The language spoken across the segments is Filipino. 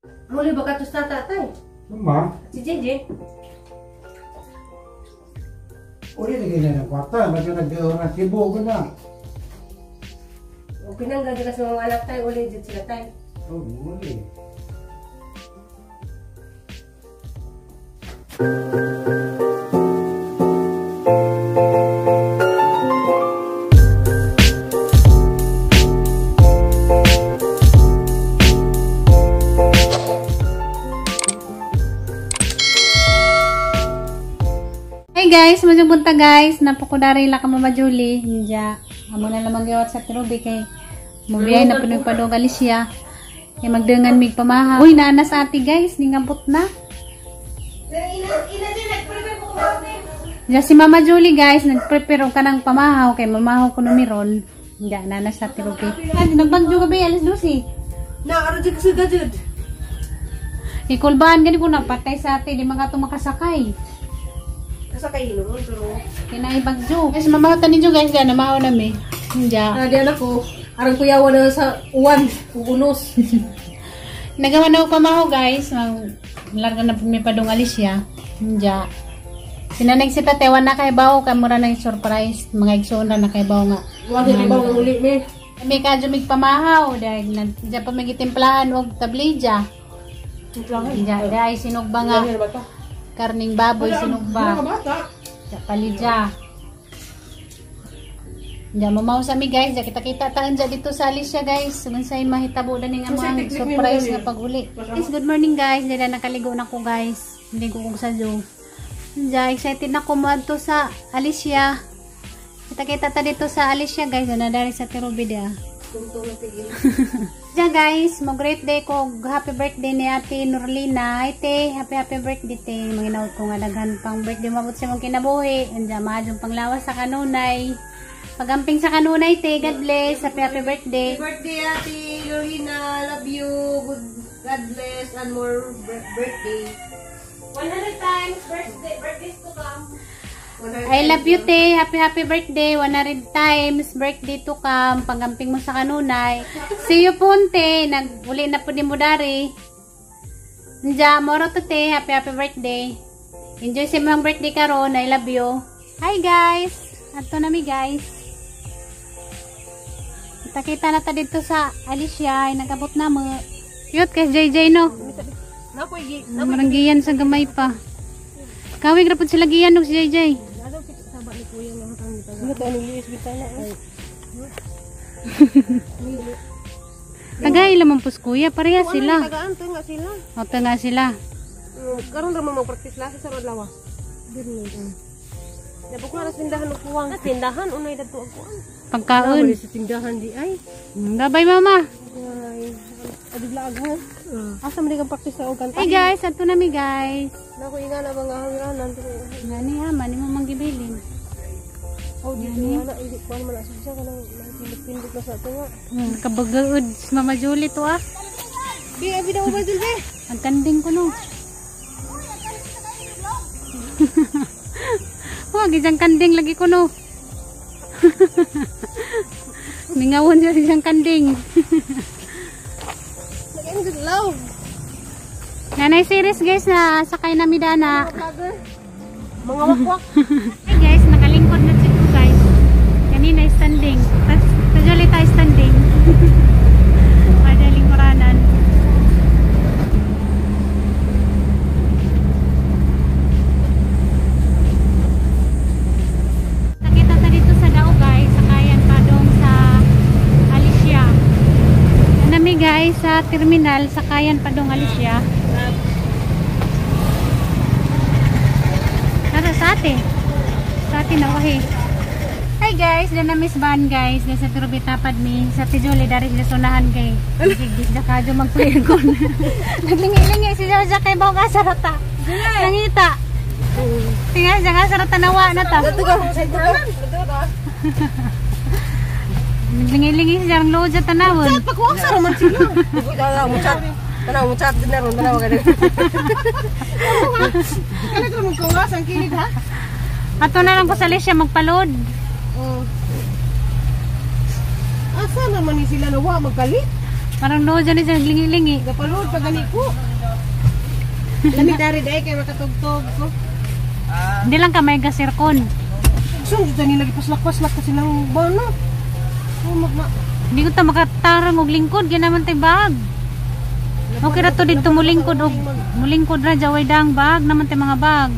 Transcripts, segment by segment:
Muli ba ka to sa tatay? Ma, Si Jeje? uli lagi na ng kwarta. Baga nag-orang tibo ko na. O pinangga dyan sa mga anak tayo, uli dyan sila tayo. Oh, muli. Hey guys, majung punta guys. Napakudari lang ka Mama Julie. Hinja. Amo na lamang gawat sa tirubi kay mubiyay na punong padong Alicia. Kay magdengan mig pamaha. Uy, naanas ati guys, ningabot na. Ja si Mama Julie guys, nagprepare ka ng pamahaw kay mamahaw ko numiron. Hinja, naanas sa tirubi. Ay, nagbagyo ka ba alas 12? Na, ano dyan kasi gadid? Ikulbahan gani ko na patay sa ati, di mga makasakay. Nasa kayo nun, pero... Kinaibagyo. Guys, mamahatan ninyo guys, gana mahaw nami. Hinja. Di anak ko, arang kuyawa na sa uwan, ugunos. Nagawa na ako pamahaw guys. Larga na may padong Alicia. Hinja. Sinanag si Tatewan na kay bawo kay mura na yung surprise. Mga igsuna na kay bawo nga. Huwag hindi ba ang uli ni? May kadyo mig pamahaw. Dahil nandiyan pa may gitimplahan o tablidya. Hinja. Dahil sinugba nga. Karning baboy sinugba. Hinja palidya. Hinja mamaw sa mi guys. Kita-kita taan dyan dito sa Alicia guys. Sumansay mahitabo na nga mga surprise nga pag-uli. Guys, good morning guys. Dahil nakaligo na ko guys. Hindi ko kung sadyo. Hinja, excited na ko to sa Alicia. Kita-kita ta dito sa Alicia guys. Na dari sa Tirubida. Diyan guys, mag-great day ko. Happy birthday ni Ate Norlina. Ate, happy birthday te. Manginaw ko nga daghan pang birthday mabot sa mong kinabuhi. Andiyan, mahadong panglawas sa kanunay. Pagamping sa kanunay te. God bless. Happy birthday. Happy birthday, Ate Lorena. Love you. God bless and more birthday. 100 times birthdays to come. I love you te. Happy birthday. 100 times birthday to come. Pagamping mo sa kanunay. See you po te. Nag-uli na po di mo dari. Nja, moro to te. Happy birthday. Enjoy sa mga birthday karon. I love you. Hi guys. Ato na mi guys. Kita-kita na ta dito sa Alicia. Ay nagabot na mo. Cute kay JJ no. Maranggiyan sa gamay pa. Kawig rapod sila giyan no si JJ. Tagay lamang pus kuya, pareha sila. Tagaan to nga sila. O nga sila. Karon ra mo mag-practice lasa sa Rodlawa. Dili. Dapat ko na tindahan og kuwang. Tindahan unay dadto ang kuwang. Pagkaon. Sa tindahan di ay. Gabay mama. Ay, adiglaag mo. Asa man kang practice sa og kanta. Hey guys, ato na mi guys. Nako inga na mga hangiranan to. Ngani ha, mani mo manggibilin. Oh, di na hindi ko man asa ka nang pindot na sa ato nga. Kabagaod si Mama Julie to ah. Di abi daw ba dil be? Ang kanding ko no. Wag isang kanding lagi ko no. Mingawon siya isang kanding. Naging good love. Nanay series guys na sakay na midana. Mga wakwak. Hey guys, nakalingkod na ko guys. Kanina standing. Kajali tayo standing. Madaling muranan. Nakita ta dito sa Dao guys. Sakayan pa doon sa Alicia. Nami guys sa terminal. Sakayan pa doon Alicia. Nasa sa ate. Sa ate na wahi. Hi guys, dyan na Miss Van guys. Dyan sa Turubi tapad mi. Sa Tijoli dari sila sunahan kay. Sigdis na kadyo mag-player ko na. Naglingi-lingi si Jaja kay bawa ka sarata. Nangita. Tingnan siya ka sarata nawa na ta. Naglingi-lingi si Jaja ang load sa tanawon. Chat pakuwak sa raman sila. Tanawon chat din na ron. Tanawon ka din. Ano ka magkawas ang kinig ha? Ato na lang ko sa Alicia magpaload. Asa naman ni sila nawa magkalit? Parang no dyan siya lingi-lingi. Gapalood pa gani ko. Lamig dari dahil kayo makatugtog ko. Hindi lang ka may gasirkon. So, dito nila paslak-paslak kasi ng bono. Hindi ko ta makatarang og lingkod ginaman tay bag. Okay ra to dito mulingkod og mulingkod ra jaway dang bag naman tay mga bag.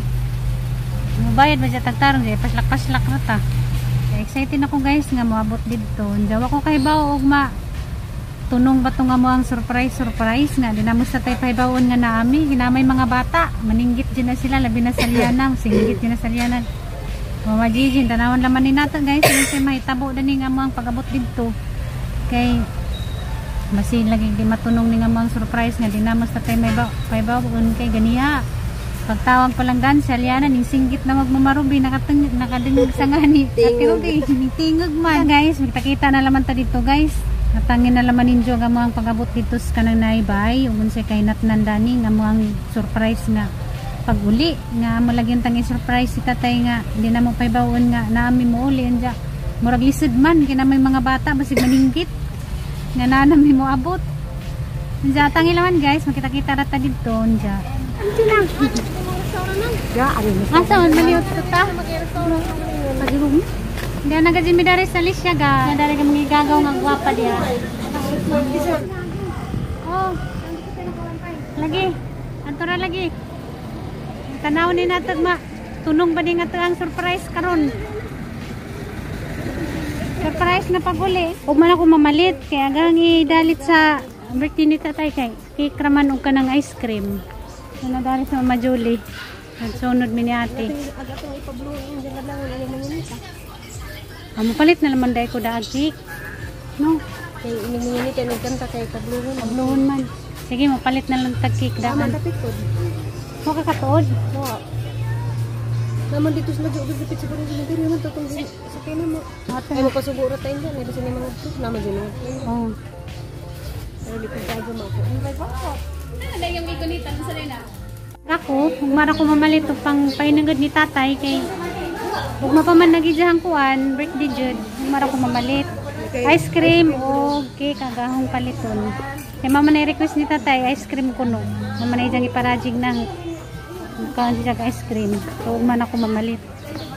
Mabayad ba siya tagtarong siya paslak-paslak ra ta. Excited ako guys nga moabot dito. Jawa ko kay bawo og tunong ba to nga mo ang surprise nga dinamos sa tay paibawon nga naami ginamay mga bata maninggit din na sila labi na salyana singgit din na salyana. Mama Gigi, tanawan laman ni natin guys. Kasi mahitabo na ni nga mo ang pag-abot dito. Kay masin lagi di matunong ni nga mo ang surprise nga dinamos na tayo may paibawon kay ganiya. Pagtawag pa lang dan salyana ning singgit na magmamarubi nakadingog sa ngani. Pero di tingog man guys. Kita na laman ta dito guys. Natangin na laman ninyo nga mo ang pag-abot dito sa kanang naibay. Umun sa kay natnandani nga mo ang surprise nga pag-uli nga mo lagyan tangi surprise si tatay nga hindi na mo paibawon nga naami mo uli anja murag lisod man kina may mga bata basig maninggit nga nanami mo abot anja tangi laman guys makita-kita rata dito anja lang asaon maliot ta pagirong hindi na nagajimidari sa lisya ga dari kami gagaw nga gwapa dia oh lagi antura lagi tanaw ni natin tunong ba din nga ang surprise karon surprise na pag-uli huwag man ako mamalit kaya agang idalit sa birthday ni tatay kay cake raman o ka ng ice cream nadalit sa Mama Julie nagsunod mi ni ate mapalit na naman dahil ko daag cake no kay iniminit ay nagkanta kay pabluhon man sige mapalit na lang tag cake daan mo kakatuod? Oo. Naman dito sa medyo ubig-ubig sa parang sinagiri naman tatong sa pina mo. Ay mapasuguro tayo dyan. Ay basta mga ito. Naman dyan naman. Oo. Pero di ko tayo mako. Ano yung may gunitan sa rin ah? Ako, kung mara ko mamalit o pang painagad ni tatay kay huwag mapaman nagidjahang kuan, birthday jud, kung mara ko mamalit. Ice cream o cake agahong paliton. Kaya mama na request ni tatay, ice cream kuno. Mama na ijang iparajig ng kaon siya ka ice cream. So, huwag man ako mamalit.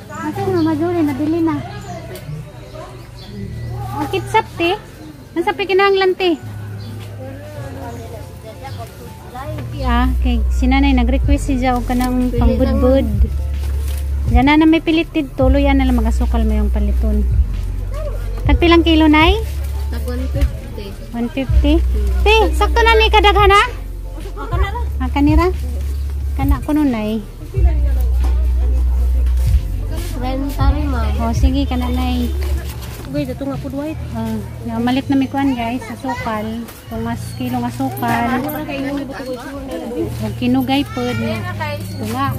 Asa yung Mama Julie, nabili na. Ang kitsap, te. Ang sapi kinahanglan, te. Kay sinanay, nag-request siya o ka ng pangbudbud. Diyan na may pilitin, tuloy yan na lang magasukal mo yung paliton. Tagpilang kilo, nay? Tag 150. 150? Te, sakto na ni kadaghan ha? Kanira? Kana ko nun ay. Rentary ma. O sige, kana nay. Uy, dato nga food white. Malit na may kuan guys, sa sukal. Tungas kilo nga sukal. Huwag kinugay po niya. Tunga.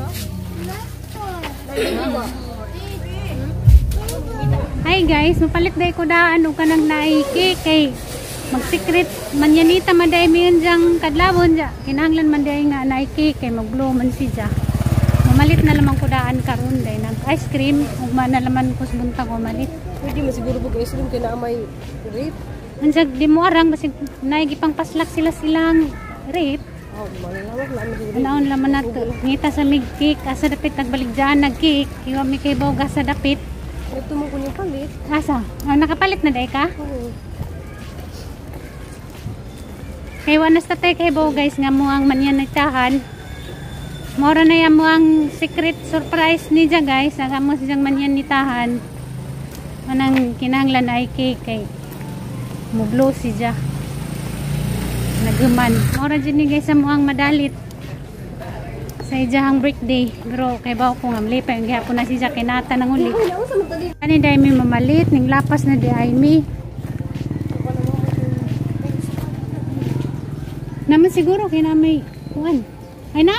Hi guys, mapalit day ko daan o kanang naiki kay mag-secret manyanita maday miyan diyang kadlawon dya. Kinahanglan man day nga naiki kay mag-blow man si dya. Mamalit na lamang ko daan karon day ng ice cream ug manalaman ko sa buntag ko malit. Pwede mo siguro pag ice cream kaya na may rape. Ansag di mo arang basig naigipang paslak silang rape. Oh, malalawak na mo siguro. Naon laman nato ngita sa mig cake asa dapit nagbaligdaan nag cake kiwa mi kay bawga sa dapit. Ito mo ko yung palit. Asa? Nakapalit na day ka? Oo. Kay wanas tatay kay bo guys nga mo ang manyan nagtahan. Mora na yan mo ang secret surprise ni dya guys. Nga mo siyang manyan nitahan. Manang kinahanglan ay cake kay mo blow si dya. Naguman. Mora dyan ni guys mo ang madalit. Sa ijahang birthday. Pero kay bawo ko nga malipa yung gihapon na si dya kinata ng uli. Ani dahil may mamalit. Ning lapas na di ay mi. Naman siguro kaya na may kuwan. Ay na!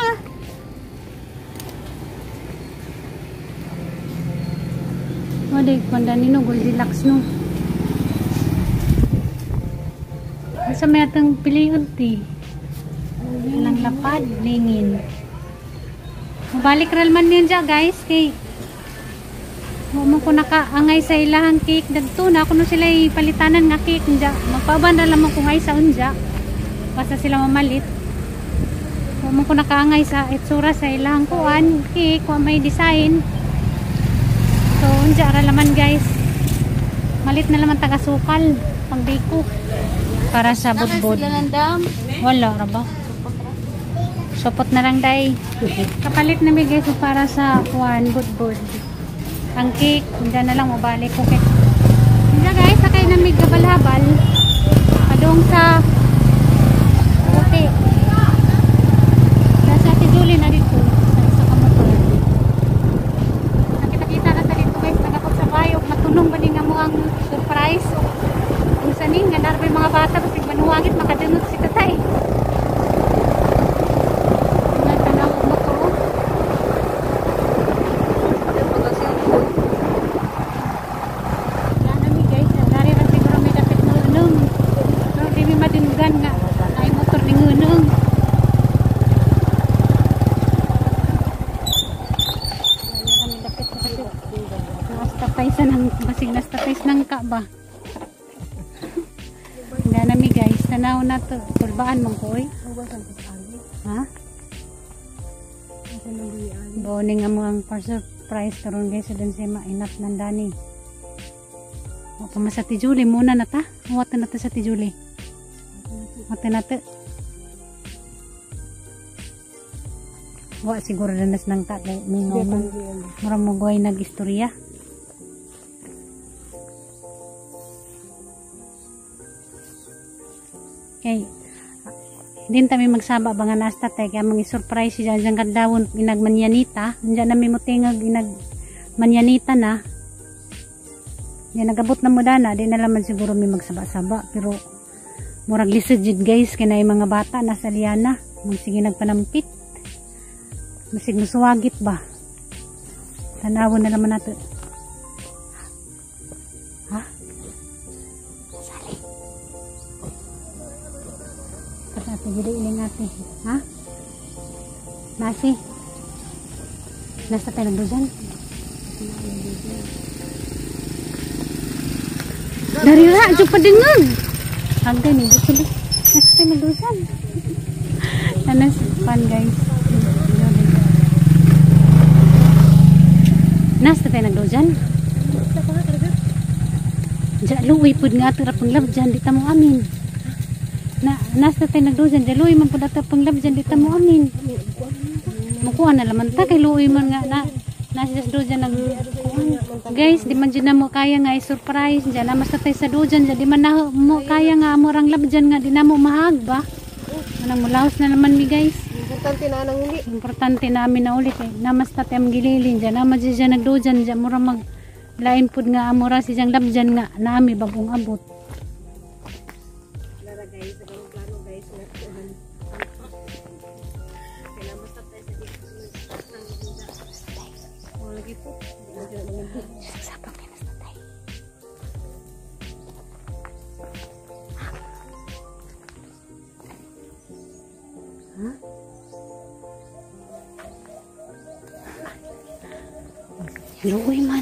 O day kuwanda nino Goldilocks no. Asa may atang pilihan ti. Walang lapad, lingin. Mabalik ral man niyan dyan guys kay Mo ko nakaangay sa ilahang cake dagto na kuno sila palitanan nga cake nja. Magpaban na lamang kung ay sa unja. Basta sila mamalit. Mo ko nakaangay sa itsura sa ilahang kuan cake kung may design. So unja ra laman guys. Malit na laman taga sukal pang biko para sa budbud. Wala ra ba? Supot na lang day. Kapalit na mi guys para sa kuan budbud. Ang cake, hindi na lang mabalik ko kay. Hindi guys, sakay na may gabal-habal. Padung sa puti. Nasa Ate Julie na dito. Sa kamotor. Nakita-kita na sa dito guys. Nagapag sa bayog. Matunong ba nga mo ang surprise? Kung saning, ganar may mga bata. Kasi manuwagit, makadunod si tatay. Ba? Hindi nami guys, tanaw na to. Turbaan mong koy. Ha? Boning nga mo ang surprise karon guys sa si mainat ng dani. O pa sa Ate Julie muna na ta. Muwatan na ta sa Ate Julie. Muwatan na ta. Wa siguro na nas nang ta kay mingaw mo. Mura mo goy nag-istorya. Okay. Din kami magsaba ba nga nasta tay kaya mga surprise siya dyan kadawon inagmanyanita. Diyan na may mutingag inagmanyanita na. Yan nagabot na mo dana. Di na laman siguro may magsaba-saba. Pero murag lisod jud guys kaya na yung mga bata nasa liana. Magsige nagpanampit. Masig musuwagit ba. Tanawon na naman nato. Ate, iling ate. Ha? Nasi? Nasa tayo nagdosan? Dari ra, jok padengeng. Agda ni, dito ba? Nasa tayo nagdosan. Nanas, fun guys. Nasa tayo nagdosan? Diyan, luwi po nga ito rapang love dyan. Dita mo amin. Nasa tayo nagdosan, jaluy man po data panglab dyan, dita mo amin. Makuha na laman ta, kay luoy man nga na nasa dojan nag guys, di man dyan na mo kaya nga i-surprise dyan, namas na tayo sa dojan dyan, di man na mo kaya nga amorang lab dyan nga, di na mo mahag ba? Manang mulahos na naman mi guys. Importante na nang uli. Importante namin na ulit eh. Namas na tayo magililin dyan, namas dyan nagdojan dyan, mura mag lain po nga amora si dyan lab dyan nga, naami bagong abot. Luoy man.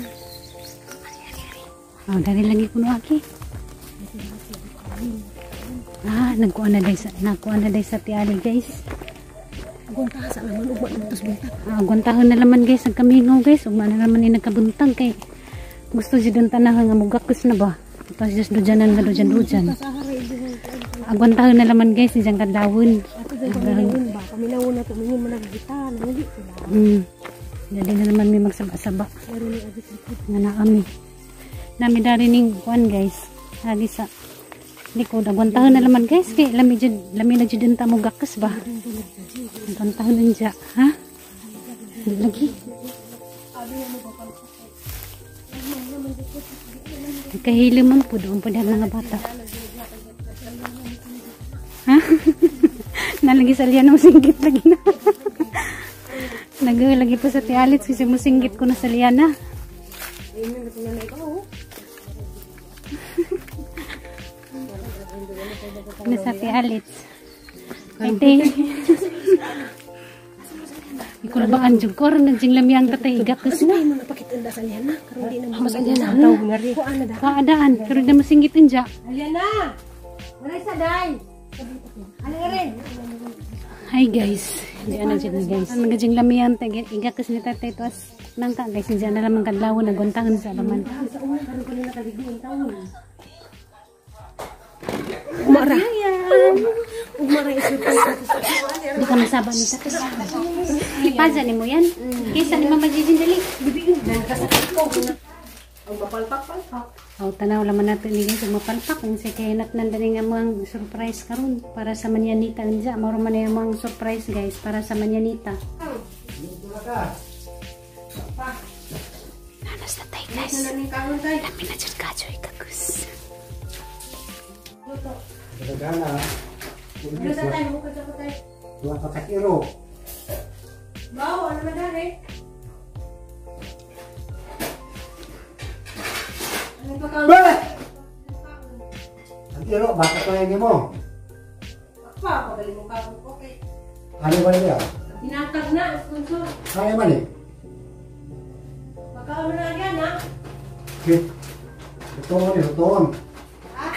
Oh, dari lagi kuno aki. Nagkuha na day sa tiali guys. Aguntahon sa naman ug malutos buntag. Aguntahon na laman guys ang kamingaw guys. Ug man na naman ni nagkabuntag kay gusto jud ang tanah nga mugakos na ba. Tapos just dujanan nga dujan. Aguntahon na laman guys dijang kadawon. Ba paminawon na to mingon man naggitan ngali sila. Jadi na naman may magsaba-saba. Nga naami. Nami dari ning kuan guys. Hadi sa likod. Aguntahon na naman guys. Kay lami na jud ta mo gakas ba. Aguntahon na dya. Ha? Lagi. Kahili man po doon po mga bata. Ha? Nalagi sa liyan mo singgit lagi na. Nagalagi po sa tialit kasi musinggit ko na sa liana. Na sa tialit. Ate. kulbaan jud ko ron nagjing lamyang tatay igakos na. Mo napakita na sa Aliana. Karon di na mo sa Aliana. Tawag na rin. Kuan na da. Kaadaan pero na masinggit inja. Aliana. Wala sa day. Ano rin? Hi guys. Di ana jud guys. Nagjing lamyang tay igakos ni tatay to as nangka guys inja na lamang kadlaw naguntangan sa laman. Sa una karon ko na nakaligo taon. Umara. Umara isu ko. Di ka masaba ni tatay. Ipaza ni mo yan. Kaysa ni mama Gigi dali. Dan kasakit ko na. Ang mapalpak-palpak. Aw tanaw laman nato ni guys mapalpak kung si kahinat nandani nga mga surprise karon para sa manyanita unja mao man yung mga surprise guys para sa manyanita. Nanas na tayo guys. Lamin na dyan kajoy kagus. Kadagana. Ano sa tayo? Buka sa tayo. Dua kakiro. Bawa, ano na dari? Ano pa ka? Bah! Ang kiro, baka ko yung mo. Pa, pagaling mo ka. Okay. Ano ba niya? Tinatag na, sponsor. Kaya man eh. Magkaano na yan, ha? Kit. Ito mo ni, ito. Ha?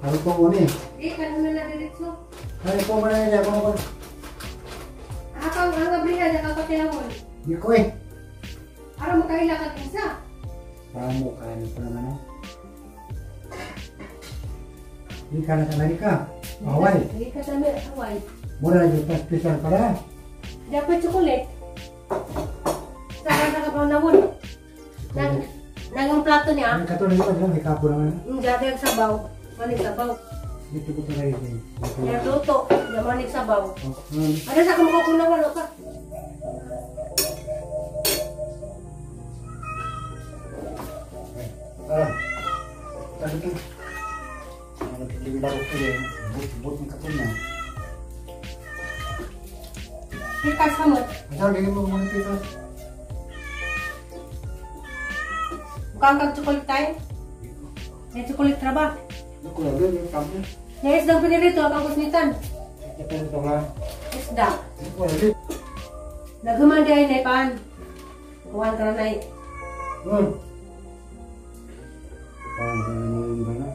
Ano ito mo ni? Eh, kano na diretso? Kaya po mo na niya. Akang ang abrihan, nakapatilawan. Di ko eh. Para makahilakad isa. Kamu kaya pa naman eh. Hindi ka na Amerika. Hawaii. Hindi ka sa Hawaii. Mura na yung special pala. Dapat chocolate. Saka nakapanawon. Nagong plato niya. Ang katulad nito, may kapo naman. Dati ang sabaw. Manig sabaw. Dito ko talaga yun. Naluto. Manig sabaw. Ano sa kumukunawan ka? Sabi ko. Limbaro ko yun. But ng katulad. Hikas hamot. Asal ganyan mo muna dito. Bukan kang chocolate tayo? May chocolate na ba? Ako lang yun, yung kami. May isdang pinirito ang kusnitan. Ito ito nga. Isda. Ako lang yun. Nagumanda yun na ipan. Kuhan ka na na eh. Parang ganyan mo yung gana.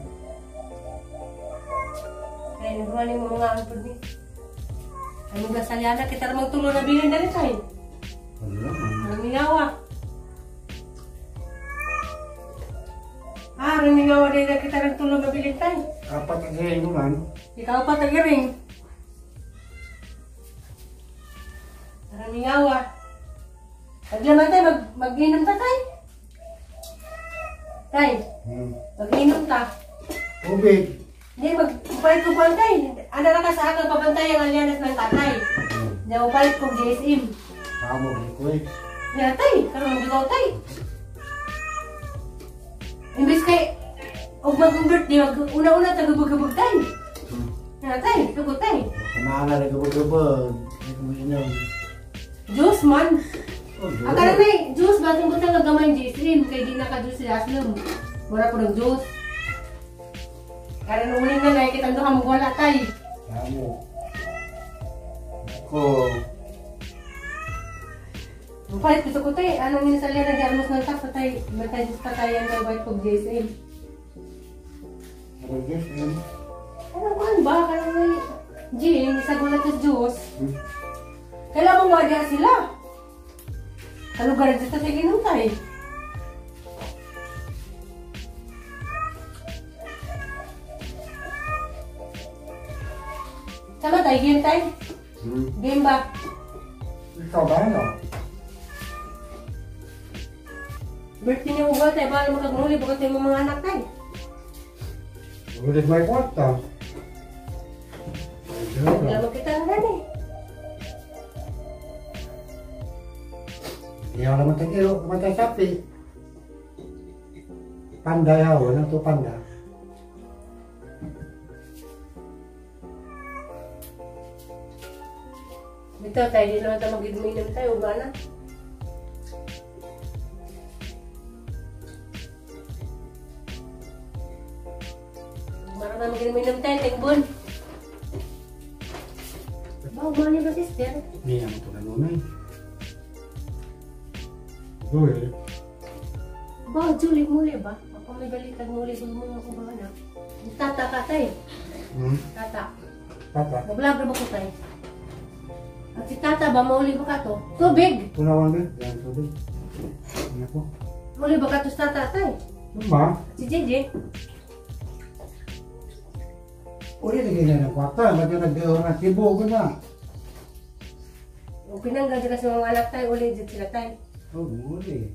Kaya nagumani mo mga ampod ni. Ay mga salyana, kita namang tulo na bilhin na rin tayo. Ano naman. Rangingawa. Rangingawa din na kita rin tulo na bilhin tayo. Apat ang hiling mo man. Ikaw pa tagiring. Rangingawa. Paglaman tayo, mag-inom ta tayo. Tay, mag-inom ta. Tubig. Hindi, magpalit ko buwan tayo. Ano na ka sa akin, pabantay ang alyanas ng tatay. Hindi, magpalit ko GSM. Kamu, hindi ko eh. Nga tay, karoon ang bitaw tay. Imbis kay, huwag mag-birthday, una-una tagabag-gabag tayo. Nga tay, tugod tayo. Kumaala na gabag-gabag. Hindi ko mainom. Juice man. Oh, Ang karoon na juice, batang butang nagamay GSM. Kaya di naka-juice si Aslum. Mura po ng juice. Kaya nung uling na nakikita doon kang wala tayo. Kamu. Ako. Magpalit gusto ko tayo. Anong minasalya na diarmos ng tak tayo. Matay sa tayo ang white pag JSM. Ano Diyos yun? Ano ba? Kaya may Jane, isa gulat sa Diyos. Kailangan mong wadya sila. Sa lugar dito sa ginong tayo. Sama tayo, game tayo. Game ba? Ikaw ba ano? Birthday niya mo ba tayo? Baka makagmuli, baka tayo mga anak tayo. Ulit may kwarta. Alam kita na rin eh. Iyaw naman tagiro, kumatay sapi. Panda yaw, ano to panda? Dito tayo, di naman tayo mag-inom tayo, ba na? Marang na mag-inom tayo, tingbon. Ba, umani ba sister? Hindi naman ito ganun eh. Uy. Ba, Julie, muli ba? Ako may balikan muli sa mga ko ba anak? Tata ka tayo. Tata. Tata. Mag-vlog ba ko tayo? At si tata ba, mauli ba ka to? Tubig! Punawan din. Yan, tubig. Ano po? Mauli ba ka to sa tata tayo? Ba? Si Gigi? Uli lagi na ng kwarta. Ba't yung nag-iwan na tibo ko na? O pinangga dyan sa mga anak tayo, uli dyan sila tayo. Oh, uli.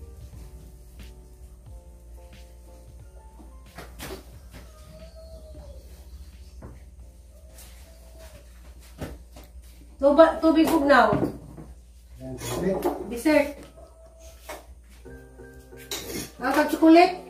Tubig ugnaw. Yan, tubig. Dessert. Kag-chocolate.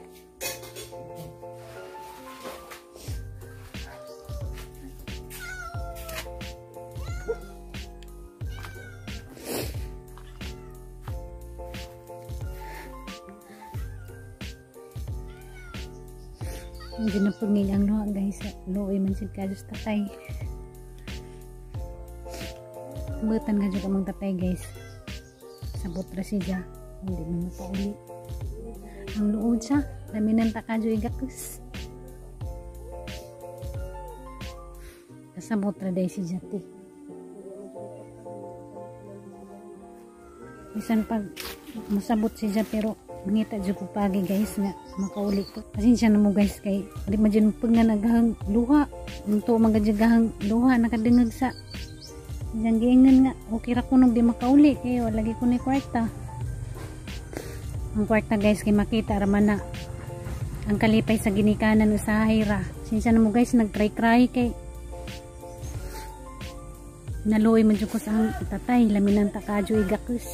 Hindi na po ang luha guys. Luoy man si Kadus tatay. Butan nga juga mang tatay guys. Sabot ra siya. Hindi man mapauli. Ang luod siya. Laminan ta kadyo igakus. Kasabot ra day si Jati. Bisan pag masabot siya pero mangita dyan ko pagi guys nga makauli ko. Pasensya na mo guys kay di man dyan pag nga naghang luha. Unto magadyagahang luha nakadingag sa dyan giingan nga okay ra kunog di makauli kaya lagi ko ni kwarta. Ang kwarta guys kay makita raman na ang kalipay sa ginikanan usahay ra. Pasensya na mo guys nagtry-cry kay naluoy man dyan ko sa ang tatay laminan takadyo igakus.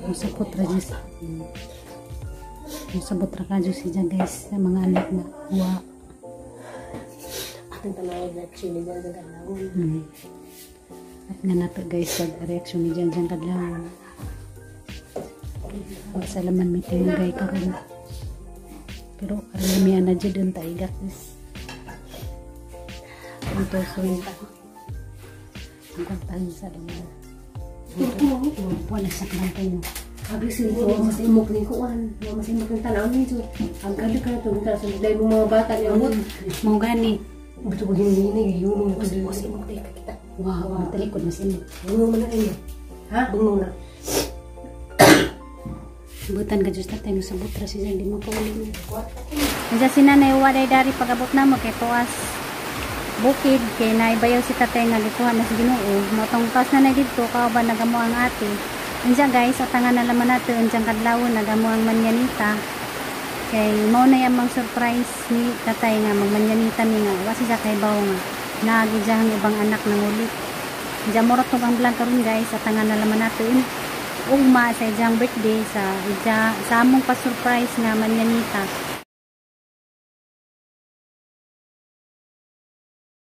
Musabot ra Diyos. Musabot ra ka Diyos siya guys sa mga anak na huwa. Ating tanawag reaction ni Jan Jan Kadlawon. At nga nato guys pag reaksyon ni Jan Jan Kadlawon. Masalaman may tinagay ka rin. Pero karamihan na dyan doon tayo guys. Ang tosoy. Ang kantahan sa laman. Wala sa kantahan mo. Agresin ko, mas imok ni kuan. Mas imok ng tanaw nito. Ang ganda ka na ito. Dahil mo mga bata niya mo. Mau gani. Bato ko hindi yung mas imok tayo kakita. Wow, matalikod mas imok. Bungong mo na kayo. Ha? Bungong na. Butan ka Diyos tatay sa butra siya hindi mo kauli. Nandiyan si nanay waday dari pagabot na mo kay tuwas. Bukid kay naibayaw si tatay nga likuhan na si Ginoo motong pas na nagidto kao ba nagamo ang ate unsa guys atangan na laman nato unsang kadlawon nagamo ang manyanita kay mao na yamang surprise ni tatay nga magmanyanita mi nga wasi sa kay bawo nga nagijang ibang anak nang uli diyan mo ratong ang vlog karon guys atangan na laman nato ugma sa ijang birthday sa among pa surprise nga manyanita